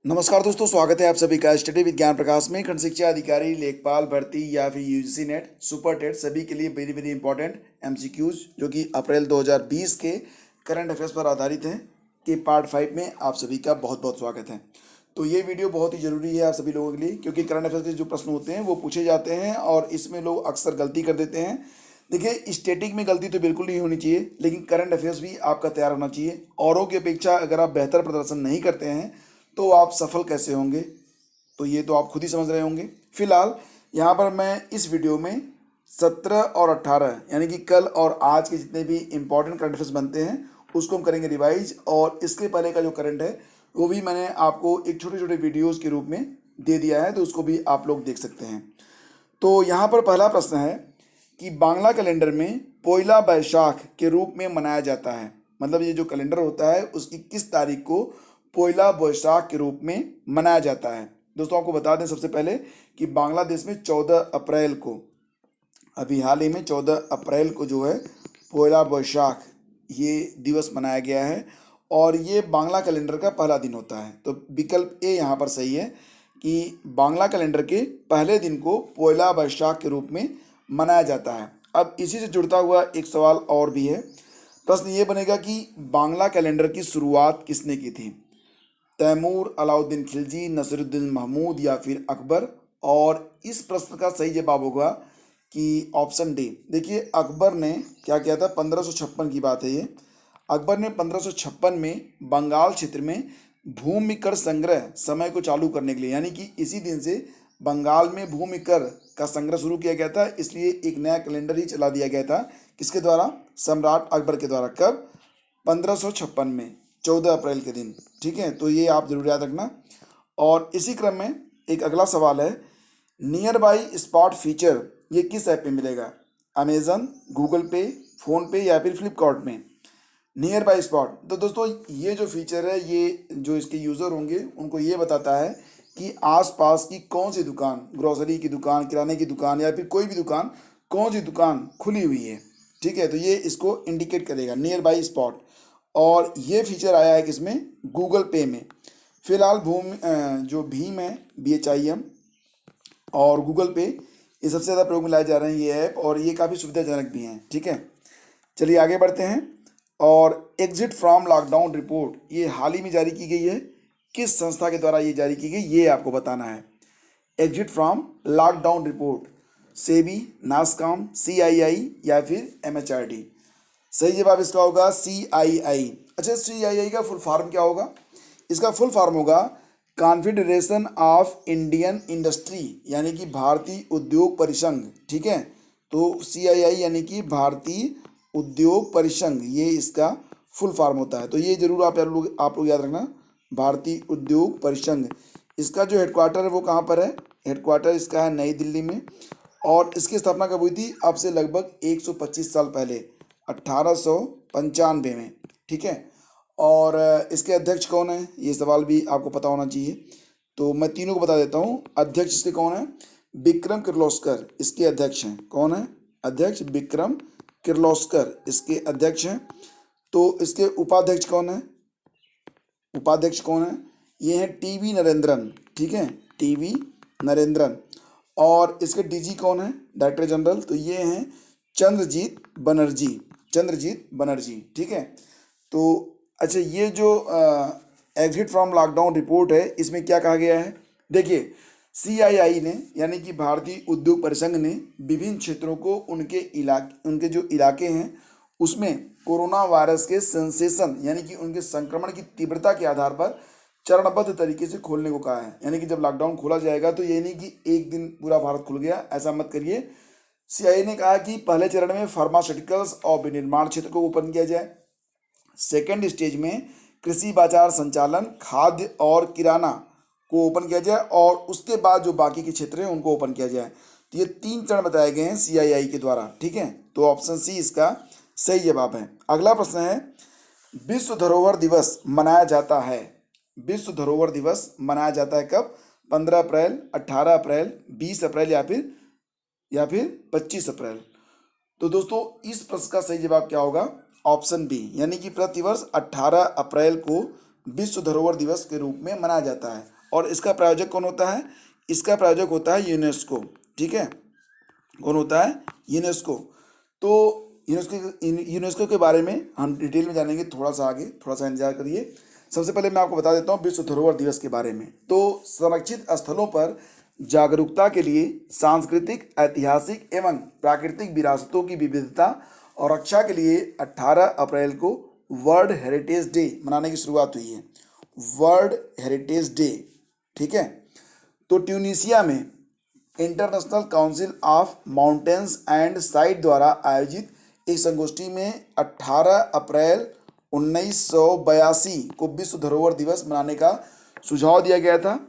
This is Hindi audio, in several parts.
नमस्कार दोस्तों, स्वागत है आप सभी का स्टडी विज्ञान प्रकाश में। खंड शिक्षा अधिकारी, लेखपाल भर्ती या फिर यूजीसी नेट, सुपर टेट सभी के लिए वेरी वेरी इंपॉर्टेंट एमसीक्यूज जो कि अप्रैल 2020 के करंट अफेयर्स पर आधारित हैं कि पार्ट 5 में आप सभी का बहुत बहुत स्वागत है। तो ये वीडियो बहुत ही ज़रूरी है आप सभी लोगों के लिए, क्योंकि करंट अफेयर्स के जो प्रश्न होते हैं वो पूछे जाते हैं और इसमें लोग अक्सर गलती कर देते हैं। देखिए, स्टैटिक में गलती तो बिल्कुल नहीं होनी चाहिए, लेकिन करंट अफेयर्स भी आपका तैयार होना चाहिए। औरों की अपेक्षा अगर आप बेहतर प्रदर्शन नहीं करते हैं तो आप सफल कैसे होंगे, तो ये तो आप खुद ही समझ रहे होंगे। फिलहाल यहाँ पर मैं इस वीडियो में 17 और 18 यानी कि कल और आज के जितने भी इम्पोर्टेंट करंट अफेयर्स बनते हैं उसको हम करेंगे रिवाइज, और इसके पहले का जो करंट है वो भी मैंने आपको एक छोटे छोटे वीडियोज़ के रूप में दे दिया है, तो उसको भी आप लोग देख सकते हैं। तो यहाँ पर पहला प्रश्न है कि बांग्ला कैलेंडर में पोइला बैशाख के रूप में मनाया जाता है, मतलब ये जो कैलेंडर होता है उसकी किस तारीख को पोइला बैशाख के रूप में मनाया जाता है। दोस्तों, आपको बता दें सबसे पहले कि बांग्लादेश में 14 अप्रैल को, अभी हाल ही में 14 अप्रैल को जो है पोइला बैशाख ये दिवस मनाया गया है, और ये बांग्ला कैलेंडर का पहला दिन होता है। तो विकल्प ए यहाँ पर सही है कि बांग्ला कैलेंडर के पहले दिन को पोइला बैशाख के रूप में मनाया जाता है। अब इसी से जुड़ता हुआ एक सवाल और भी है। प्रश्न ये बनेगा कि बांग्ला कैलेंडर की शुरुआत किसने की थी? तैमूर, अलाउद्दीन खिलजी, नसीरुद्दीन महमूद या फिर अकबर? और इस प्रश्न का सही जवाब होगा कि ऑप्शन डी। देखिए, अकबर ने क्या किया था, 1556 की बात है ये। अकबर ने 1556 में बंगाल क्षेत्र में भूमि कर संग्रह समय को चालू करने के लिए, यानी कि इसी दिन से बंगाल में भूमि कर का संग्रह शुरू किया गया था, इसलिए एक नया कैलेंडर ही चला दिया गया था। किसके द्वारा? सम्राट अकबर के द्वारा। कब? 1556 में 14 अप्रैल के दिन। ठीक है, तो ये आप जरूर याद रखना। और इसी क्रम में एक अगला सवाल है, नियर बाई स्पॉट फीचर ये किस ऐप में मिलेगा? अमेजन, गूगल पे, फ़ोन पे या फिर फ्लिपकार्ट में? नियर बाई स्पॉट, तो दोस्तों ये जो फीचर है ये जो इसके यूज़र होंगे उनको ये बताता है कि आसपास की कौन सी दुकान, ग्रोसरी की दुकान, किराने की दुकान या फिर कोई भी दुकान, कौन सी दुकान खुली हुई है। ठीक है, तो ये इसको इंडिकेट करेगा, नियर बाई स्पॉट। और ये फीचर आया है किसमें? गूगल पे में। फिलहाल जो भीम है, BHIM, और गूगल पे, ये सबसे ज़्यादा प्रयोग में लाए जा रहे हैं ये ऐप, और ये काफ़ी सुविधाजनक भी हैं। ठीक है, चलिए आगे बढ़ते हैं। और एग्जिट फ्रॉम लॉकडाउन रिपोर्ट ये हाल ही में जारी की गई है, किस संस्था के द्वारा ये जारी की गई ये आपको बताना है। Exit from lockdown report, SEBI, NASSCOM, CII या फिर MHRD? सही जवाब इसका होगा CII। अच्छा, CII का फुल फॉर्म क्या होगा? इसका फुल फॉर्म होगा कॉन्फेडरेशन ऑफ इंडियन इंडस्ट्री, यानी कि भारतीय उद्योग परिसंघ। ठीक है, तो CII यानी कि भारतीय उद्योग परिसंघ, ये इसका फुल फॉर्म होता है। तो ये जरूर आप लोग याद रखना, भारतीय उद्योग परिसंघ। इसका जो हेडक्वार्टर है वो कहाँ पर है? हेडक्वार्टर इसका है नई दिल्ली में, और इसकी स्थापना कब हुई थी? अब से लगभग 125 साल पहले, 1895 में। ठीक है, और इसके अध्यक्ष कौन है ये सवाल भी आपको पता होना चाहिए, तो मैं तीनों को बता देता हूँ। अध्यक्ष इसके कौन है? विक्रम किर्लोस्कर इसके अध्यक्ष हैं। कौन है अध्यक्ष? विक्रम किर्लोस्कर इसके अध्यक्ष हैं। तो इसके उपाध्यक्ष कौन है? उपाध्यक्ष कौन है? ये हैं TV नरेंद्रन। ठीक है, TV नरेंद्रन। और इसके DG कौन है? डायरेक्टर जनरल, तो ये हैं चंद्रजीत बनर्जी। चंद्रजीत बनर्जी। ठीक है, तो अच्छा, ये जो एग्जिट फ्रॉम लॉकडाउन रिपोर्ट है इसमें क्या कहा गया है? देखिए, CII ने, यानी कि भारतीय उद्योग परिसंघ ने विभिन्न क्षेत्रों को उनके जो इलाके हैं उसमें कोरोना वायरस के सेंसेशन, यानी कि उनके संक्रमण की तीव्रता के आधार पर चरणबद्ध तरीके से खोलने को कहा है। यानी कि जब लॉकडाउन खोला जाएगा तो ये नहीं कि एक दिन पूरा भारत खुल गया, ऐसा मत करिए। CII ने कहा कि पहले चरण में फार्मास्यूटिकल्स और विनिर्माण क्षेत्र को ओपन किया जाए, सेकेंड स्टेज में कृषि बाजार संचालन, खाद्य और किराना को ओपन किया जाए, और उसके बाद जो बाकी के क्षेत्र हैं उनको ओपन किया जाए। तो ये 3 चरण बताए गए हैं CII के द्वारा। ठीक है, तो ऑप्शन सी इसका सही जवाब है। अगला प्रश्न है, विश्व धरोहर दिवस मनाया जाता है। विश्व धरोहर दिवस मनाया जाता है कब? 15 अप्रैल, 18 अप्रैल, 20 अप्रैल या फिर 25 अप्रैल? तो दोस्तों इस प्रश्न का सही जवाब क्या होगा? ऑप्शन बी, यानी कि प्रतिवर्ष 18 अप्रैल को विश्व धरोहर दिवस के रूप में मनाया जाता है। और इसका प्रायोजक कौन होता है? इसका प्रायोजक होता है यूनेस्को। ठीक है, कौन होता है? यूनेस्को। तो यूनेस्को के बारे में हम डिटेल में जानेंगे थोड़ा सा आगे, थोड़ा सा इंतजार करिए। सबसे पहले मैं आपको बता देता हूँ विश्व धरोहर दिवस के बारे में। तो संरक्षित स्थलों पर जागरूकता के लिए सांस्कृतिक, ऐतिहासिक एवं प्राकृतिक विरासतों की विविधता और रक्षा के लिए 18 अप्रैल को वर्ल्ड हेरिटेज डे मनाने की शुरुआत हुई है। वर्ल्ड हेरिटेज डे, ठीक है। तो ट्यूनीशिया में international council of mountains and site द्वारा आयोजित एक संगोष्ठी में 18 अप्रैल 1982 को विश्व धरोहर दिवस मनाने का सुझाव दिया गया था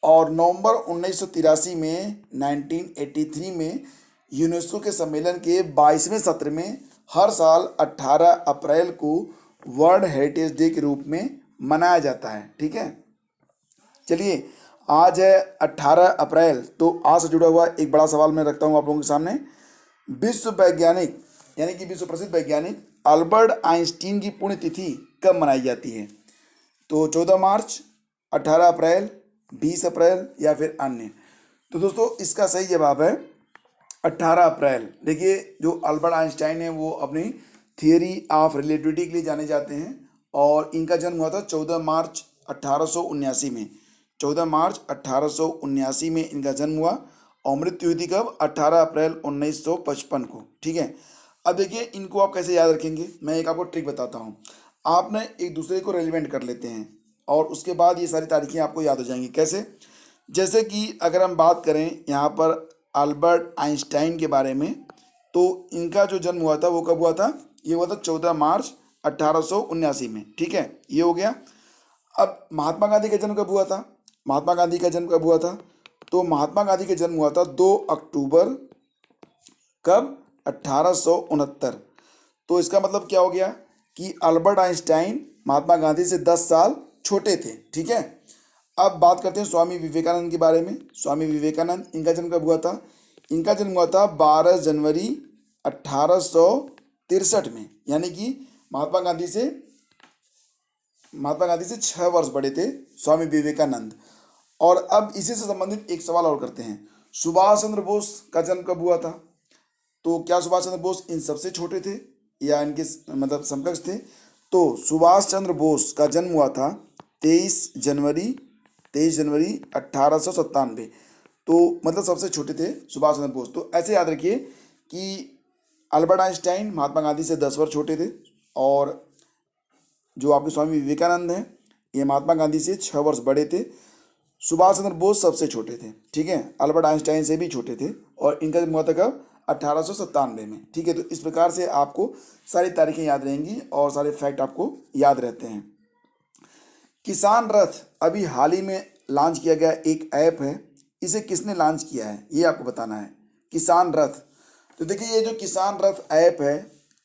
और नवंबर 1983 में 1983 में यूनेस्को के सम्मेलन के 22वें सत्र में हर साल 18 अप्रैल को वर्ल्ड हेरिटेज डे के रूप में मनाया जाता है। ठीक है, चलिए आज है 18 अप्रैल। तो आज से जुड़ा हुआ एक बड़ा सवाल मैं रखता हूँ आप लोगों के सामने। विश्व वैज्ञानिक यानी कि विश्व प्रसिद्ध वैज्ञानिक अल्बर्ट आइंस्टीन की पुण्यतिथि कब मनाई जाती है? तो 14 मार्च, 18 अप्रैल, 20 अप्रैल या फिर अन्य? तो दोस्तों इसका सही जवाब है 18 अप्रैल। देखिए जो अल्बर्ट आइंस्टाइन है वो अपनी थियरी ऑफ रिलेटिविटी के लिए जाने जाते हैं और इनका जन्म हुआ था 14 मार्च 1879 में। 14 मार्च 1879 में इनका जन्म हुआ और मृत्यु हुई थी कब? 18 अप्रैल 1955 को। ठीक है, अब देखिए इनको आप कैसे याद रखेंगे, मैं एक आपको ट्रिक बताता हूँ। आप ना एक दूसरे को रेलिवेंट कर लेते हैं और उसके बाद ये सारी तारीखें आपको याद हो जाएंगी। कैसे? जैसे कि अगर हम बात करें यहाँ पर अल्बर्ट आइंस्टाइन के बारे में, तो इनका जो जन्म हुआ था वो कब हुआ था? ये हुआ था 14 मार्च 1879 में। ठीक है, ये हो गया। अब महात्मा गांधी का जन्म कब हुआ था? महात्मा गांधी का जन्म कब हुआ था? तो महात्मा गांधी का जन्म हुआ था 2 अक्टूबर, कब? 1869। तो इसका मतलब क्या हो गया कि अल्बर्ट आइंस्टाइन महात्मा गांधी से 10 साल छोटे थे। ठीक है, अब बात करते हैं स्वामी विवेकानंद के बारे में। स्वामी विवेकानंद, इनका जन्म कब हुआ था? इनका जन्म हुआ था 12 जनवरी 1863 में, यानी कि महात्मा गांधी से 6 वर्ष बड़े थे स्वामी विवेकानंद। और अब इसी से संबंधित एक सवाल और करते हैं। सुभाष चंद्र बोस का जन्म कब हुआ था? तो क्या सुभाष चंद्र बोस इन सबसे छोटे थे या इनके मतलब समकक्ष थे? तो सुभाष चंद्र बोस का जन्म हुआ था 23 जनवरी 1897। तो मतलब सबसे छोटे थे सुभाष चंद्र बोस। तो ऐसे याद रखिए कि अल्बर्ट आइंस्टाइन महात्मा गांधी से 10 वर्ष छोटे थे और जो आपके स्वामी विवेकानंद हैं ये महात्मा गांधी से 6 वर्ष बड़े थे। सुभाष चंद्र बोस सबसे छोटे थे। ठीक है, अल्बर्ट आइंस्टाइन से भी छोटे थे और इनका जन्म हुआ था कब? 1897 में। ठीक है, तो इस प्रकार से आपको सारी तारीखें याद रहेंगी और सारे फैक्ट आपको याद रहते हैं। किसान रथ अभी हाल ही में लॉन्च किया गया एक ऐप है, इसे किसने लॉन्च किया है ये आपको बताना है। किसान रथ, तो देखिए ये जो किसान रथ ऐप है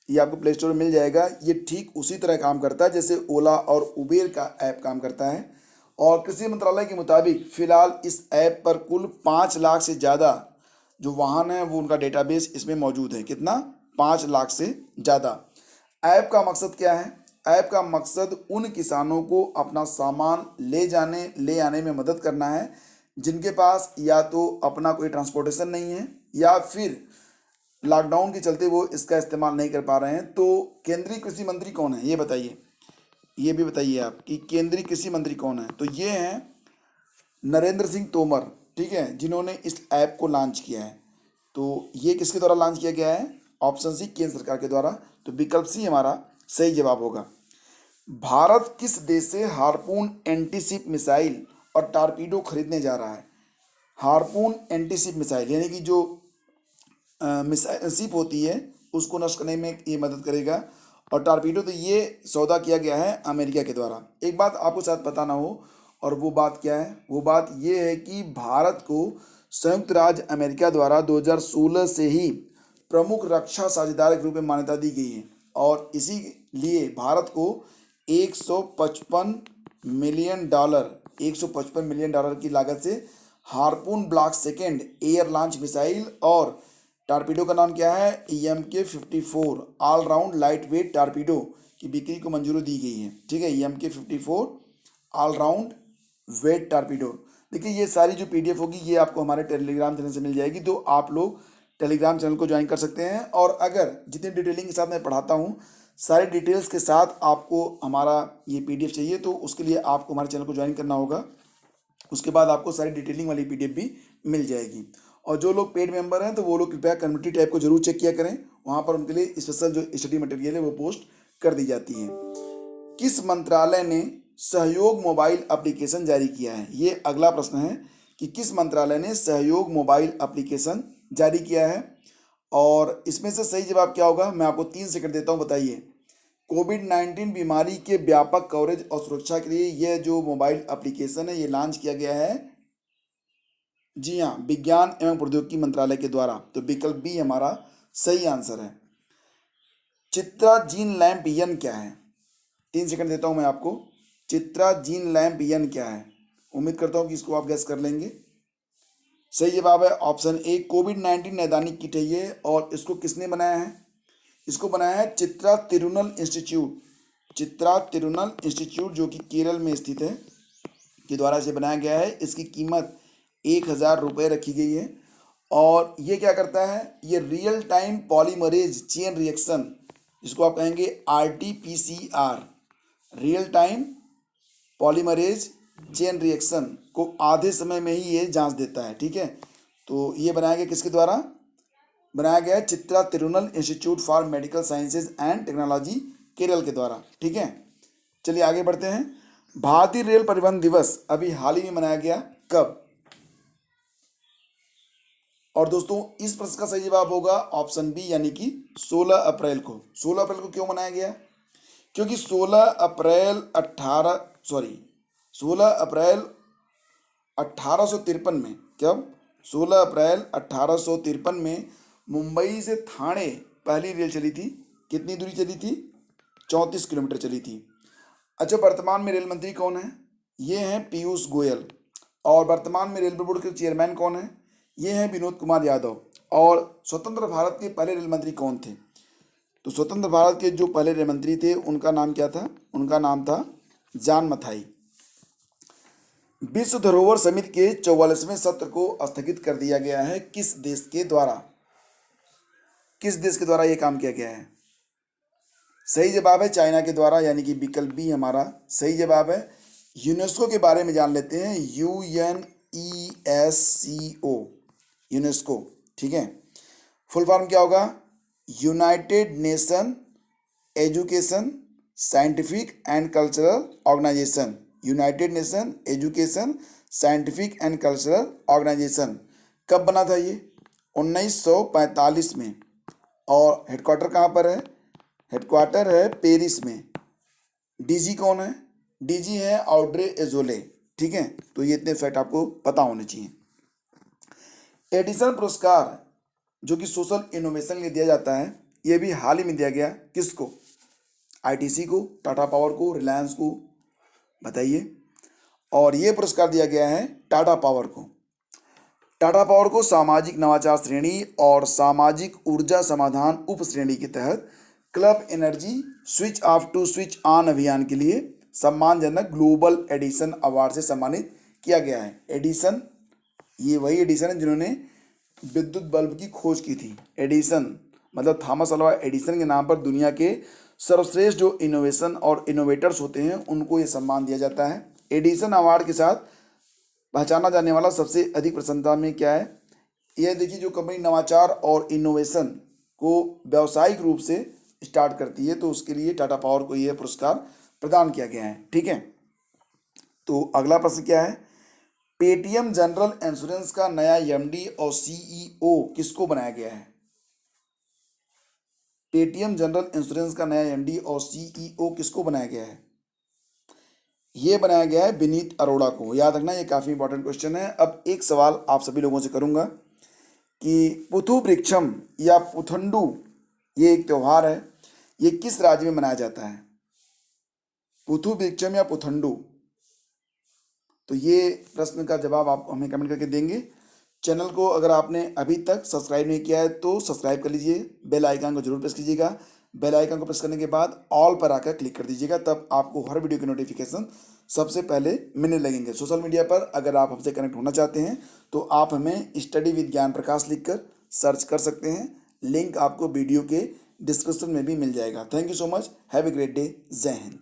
ये आपको प्ले स्टोर में मिल जाएगा। ये ठीक उसी तरह काम करता है जैसे ओला और उबेर का ऐप काम करता है और कृषि मंत्रालय के मुताबिक फिलहाल इस ऐप पर कुल 5 लाख से ज़्यादा जो वाहन है वो उनका डेटाबेस इसमें मौजूद है। कितना? 5 लाख से ज़्यादा। ऐप का मकसद क्या है? ऐप का मकसद उन किसानों को अपना सामान ले आने में मदद करना है जिनके पास या तो अपना कोई ट्रांसपोर्टेशन नहीं है या फिर लॉकडाउन के चलते वो इसका इस्तेमाल नहीं कर पा रहे हैं। तो केंद्रीय कृषि मंत्री कौन है ये बताइए, ये भी बताइए आप कि केंद्रीय कृषि मंत्री कौन है? तो ये हैं नरेंद्र सिंह तोमर। ठीक है, जिन्होंने इस ऐप को लॉन्च किया है। तो ये किसके द्वारा लॉन्च किया गया है? ऑप्शन सी, केंद्र सरकार के द्वारा। तो विकल्प सी हमारा सही जवाब होगा। भारत किस देश से हार्पून एंटीशिप मिसाइल और टारपीडो खरीदने जा रहा है? हार्पून एंटीशिप मिसाइल यानी कि जो मिसाइल शिप होती है उसको नष्ट करने में ये मदद करेगा और टारपीडो, तो ये सौदा किया गया है अमेरिका के द्वारा। एक बात आपको शायद पता ना हो और वो बात क्या है? वो बात ये है कि भारत को संयुक्त राज्य अमेरिका द्वारा 2016 से ही प्रमुख रक्षा साझेदार के रूप में मान्यता दी गई है और इसीलिए भारत को 155 मिलियन डॉलर की लागत से harpoon block second air launch missile और टारपीडो का नाम क्या है? EMK-54 all round light weight torpedo की बिक्री को मंजूरी दी गई है। ठीक है, EMK-54 all round wait torpedo. देखिए ये सारी जो पीडीएफ होगी ये आपको हमारे टेलीग्राम चैनल से मिल जाएगी, तो आप लोग टेलीग्राम चैनल को ज्वाइन कर सकते हैं। और अगर जितनी डिटेलिंग के साथ मैं पढ़ाता हूँ, सारी डिटेल्स के साथ आपको हमारा ये पीडीएफ चाहिए, तो उसके लिए आपको हमारे चैनल को ज्वाइन करना होगा। उसके बाद आपको सारी डिटेलिंग वाली पीडीएफ भी मिल जाएगी। और जो लोग पेड मेंबर हैं तो वो लोग कृपया कम्युनिटी टैब को जरूर चेक किया करें, वहाँ पर उनके लिए स्पेशल जो स्टडी मटेरियल है वो पोस्ट कर दी जाती है। किस मंत्रालय ने सहयोग मोबाइल एप्लीकेशन जारी किया है? ये अगला प्रश्न है कि किस मंत्रालय ने सहयोग मोबाइल एप्लीकेशन जारी किया है। और इसमें से सही जवाब क्या होगा, मैं आपको 3 सेकंड देता हूँ, बताइए। कोविड-19 बीमारी के व्यापक कवरेज और सुरक्षा के लिए यह जो मोबाइल एप्लीकेशन है ये लॉन्च किया गया है, जी हाँ, विज्ञान एवं प्रौद्योगिकी मंत्रालय के द्वारा। तो विकल्प बी हमारा सही आंसर है। चित्रा-जीन लैंप यन क्या है? 3 सेकंड देता हूँ मैं आपको। चित्रा-जीन लैंप यन क्या है? उम्मीद करता हूँ कि इसको आप गैस कर लेंगे। सही जवाब है ऑप्शन ए, कोविड-19 नैदानिक किट है ये। और इसको किसने बनाया है? इसको बनाया है चित्रा तिरुनल इंस्टीट्यूट। चित्रा तिरुनल इंस्टीट्यूट जो कि केरल में स्थित है के द्वारा इसे बनाया गया है। इसकी कीमत 1000 रुपये रखी गई है। और ये क्या करता है, ये real time polymerase chain reaction, जिसको आप कहेंगे RT-PCR, real time polymerase chain reaction को आधे समय में ही ये जांच देता है। ठीक है, तो ये बनाया गया किसके द्वारा? बनाया गया है Chitra Tirunal institute for medical sciences and technology, Kerala के द्वारा। ठीक है, चलिए आगे बढ़ते हैं। भारतीय रेल परिवहन दिवस अभी हाल ही में मनाया गया, कब? और दोस्तों इस प्रश्न का सही जवाब होगा ऑप्शन बी, यानी कि 16 अप्रैल को। 16 अप्रैल को क्यों मनाया गया? क्योंकि 16 अप्रैल 1853 में, कब? 16 अप्रैल 1853 में मुंबई से ठाणे पहली रेल चली थी। कितनी दूरी चली थी? 34 किलोमीटर चली थी। अच्छा, वर्तमान में रेल मंत्री कौन है? ये हैं पीयूष गोयल। और वर्तमान में रेलवे बोर्ड के चेयरमैन कौन है? ये हैं विनोद कुमार यादव। और स्वतंत्र भारत के पहले रेल मंत्री कौन थे? तो स्वतंत्र भारत के जो पहले रेल मंत्री थे उनका नाम क्या था? उनका नाम था जॉन मथाई। विश्व धरोहर समिति के 44वें सत्र को स्थगित कर दिया गया है, किस देश के द्वारा? किस देश के द्वारा यह काम किया गया है? सही जवाब है चाइना के द्वारा, यानी कि विकल्प बी हमारा सही जवाब है। यूनेस्को के बारे में जान लेते हैं। UNESCO, यूनेस्को, ठीक है, फुल फॉर्म क्या होगा? United Nation Education Scientific and Cultural Organisation. United Nation Education Scientific and Cultural Organisation. कब बना था ये? 1945 में। और हेडक्वार्टर कहाँ पर है? हेडक्वार्टर है पेरिस में। डीजी कौन है? डीजी है ऑड्रे एजोले। ठीक है, तो ये इतने फैक्ट आपको पता होने चाहिए। एडिसन पुरस्कार जो कि सोशल इनोवेशन के लिए दिया जाता है, ये भी हाल ही में दिया गया, किसको? आईटीसी को, टाटा पावर को, रिलायंस को, बताइए। और ये पुरस्कार दिया गया है टाटा पावर को। टाटा पावर को सामाजिक नवाचार श्रेणी और सामाजिक ऊर्जा समाधान उप श्रेणी के तहत club energy switch off to switch on अभियान के लिए सम्मानजनक ग्लोबल एडिसन अवार्ड से सम्मानित किया गया है। एडिसन, ये वही एडिसन है जिन्होंने विद्युत बल्ब की खोज की थी। एडिसन मतलब थॉमस अल्वा एडिसन के नाम पर दुनिया के सर्वश्रेष्ठ जो इनोवेशन और इनोवेटर्स होते हैं उनको ये सम्मान दिया जाता है। एडिसन अवार्ड के साथ पहचाना जाने वाला सबसे अधिक प्रसन्नता में क्या है? यह देखिए, जो कंपनी नवाचार और इनोवेशन को व्यावसायिक रूप से स्टार्ट करती है तो उसके लिए टाटा पावर को यह पुरस्कार प्रदान किया गया है। ठीक है, तो अगला प्रश्न क्या है? पेटीएम जनरल इंश्योरेंस का नया एमडी और सीईओ किसको बनाया गया है? पेटीएम जनरल इंश्योरेंस का नया एमडी और सीईओ किसको बनाया गया है? ये बनाया गया है विनीत अरोड़ा को। याद रखना, ये काफ़ी इंपॉर्टेंट क्वेश्चन है। अब एक सवाल आप सभी लोगों से करूंगा कि पुथु वृक्षम या पुथंडू, ये एक त्यौहार है, ये किस राज्य में मनाया जाता है? पुथु वृक्षम या पुथंडू, तो ये प्रश्न का जवाब आप हमें कमेंट करके देंगे। चैनल को अगर आपने अभी तक सब्सक्राइब नहीं किया है तो सब्सक्राइब कर लीजिए, बेल आइकन को जरूर प्रेस कीजिएगा। बेल आइकन को प्रेस करने के बाद ऑल पर आकर क्लिक कर दीजिएगा, तब आपको हर वीडियो की नोटिफिकेशन सबसे पहले मिलने लगेंगे। सोशल मीडिया पर अगर आप हमसे कनेक्ट होना चाहते हैं तो आप हमें स्टडी विद ज्ञान प्रकाश लिखकर सर्च कर सकते हैं। लिंक आपको वीडियो के डिस्क्रिप्शन में भी मिल जाएगा। Thank you so much. Have a great day. जय हिंद।